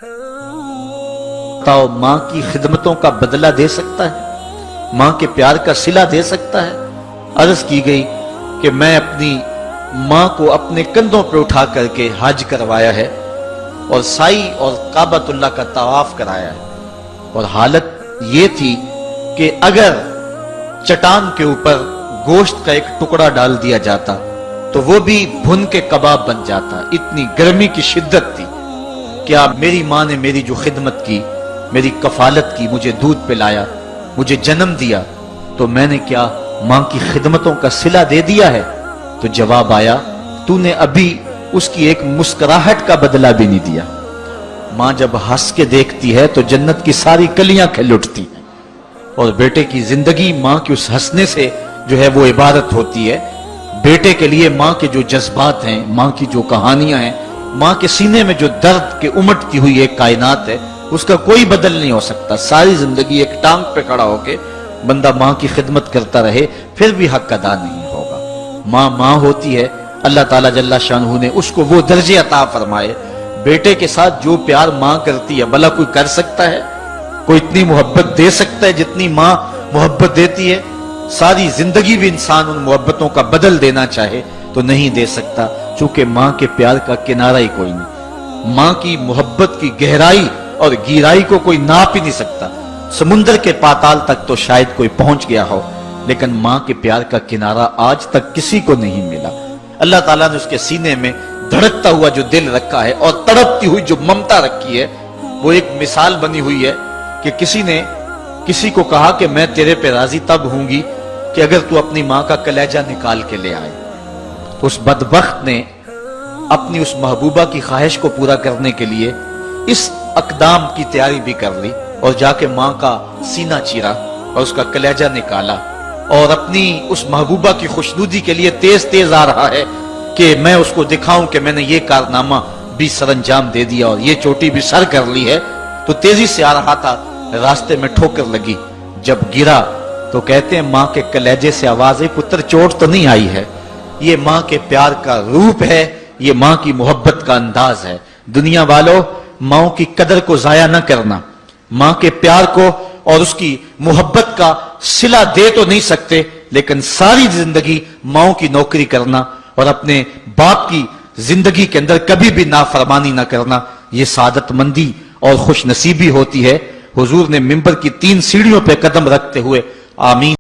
बताओ, माँ की खिदमतों का बदला दे सकता है? माँ के प्यार का सिला दे सकता है? अर्ज की गई कि मैं अपनी माँ को अपने कंधों पर उठा करके हज करवाया है और साई और काबतुल्लाह का तवाफ कराया है, और हालत ये थी कि अगर चट्टान के ऊपर गोश्त का एक टुकड़ा डाल दिया जाता तो वो भी भुन के कबाब बन जाता। इतनी गर्मी की शिद्दत थी। क्या मेरी माँ ने मेरी जो खिदमत की, मेरी कफालत की, मुझे दूध पिलाया, मुझे जन्म दिया, तो मैंने क्या माँ की खिदमतों का सिला दे दिया है? तो जवाब आया, तूने अभी उसकी एक मुस्कुराहट का बदला भी नहीं दिया। माँ जब हंस के देखती है तो जन्नत की सारी कलियां खिल उठती हैं, और बेटे की जिंदगी माँ के उस हंसने से जो है वो इबादत होती है। बेटे के लिए माँ के जो जज्बात हैं, माँ की जो कहानियां हैं, माँ के सीने में जो दर्द के उमटती हुई एक कायनात है, उसका कोई बदल नहीं हो सकता। सारी जिंदगी एक टांग पे खड़ा होके बंदा माँ की खिदमत करता रहे, फिर भी हक अदा नहीं होगा। माँ माँ होती है, अल्लाह ताला जल्ला शानहू ने उसको वो दर्जे अता फरमाए। बेटे के साथ जो प्यार माँ करती है, भला कोई कर सकता है? कोई इतनी मोहब्बत दे सकता है जितनी माँ मोहब्बत देती है? सारी जिंदगी भी इंसान उन मोहब्बतों का बदल देना चाहे तो नहीं दे सकता, चूंकि माँ के प्यार का किनारा ही कोई नहीं। माँ की मोहब्बत की गहराई और गहराई को कोई नाप ही नहीं सकता। समुंदर के पाताल तक तो शायद कोई पहुंच गया हो, लेकिन माँ के प्यार का किनारा आज तक किसी को नहीं मिला। अल्लाह ताला ने उसके सीने में धड़कता हुआ जो दिल रखा है और तड़पती हुई जो ममता रखी है, वो एक मिसाल बनी हुई है कि किसी ने किसी को कहा कि मैं तेरे पे राजी तब हूंगी कि अगर तू अपनी माँ का कलेजा निकाल के ले आए। तो उस बदबख्त ने अपनी उस महबूबा की ख्वाहिश को पूरा करने के लिए इस अकदाम की तैयारी भी कर ली, और जाके माँ का सीना चीरा और उसका कलेजा निकाला, और अपनी उस महबूबा की खुशनुदी के लिए तेज तेज आ रहा है कि मैं उसको दिखाऊं कि मैंने ये कारनामा भी सरंजाम दे दिया और ये चोटी भी सर कर ली है। तो तेजी से आ रहा था, रास्ते में ठोकर लगी। जब गिरा तो कहते हैं माँ के कलेजे से आवाज आई, पुत्र चोट तो नहीं आई है? ये माँ के प्यार का रूप है, ये माँ की मोहब्बत का अंदाज है। दुनिया वालों, माँ की कदर को जाया न करना। माँ के प्यार को और उसकी मोहब्बत का सिला दे तो नहीं सकते, लेकिन सारी जिंदगी माँ की नौकरी करना और अपने बाप की जिंदगी के अंदर कभी भी नाफरमानी ना करना, ये सादतमंदी और खुश नसीबी होती है। हुजूर ने मिंबर की 3 सीढ़ियों पे कदम रखते हुए आमीन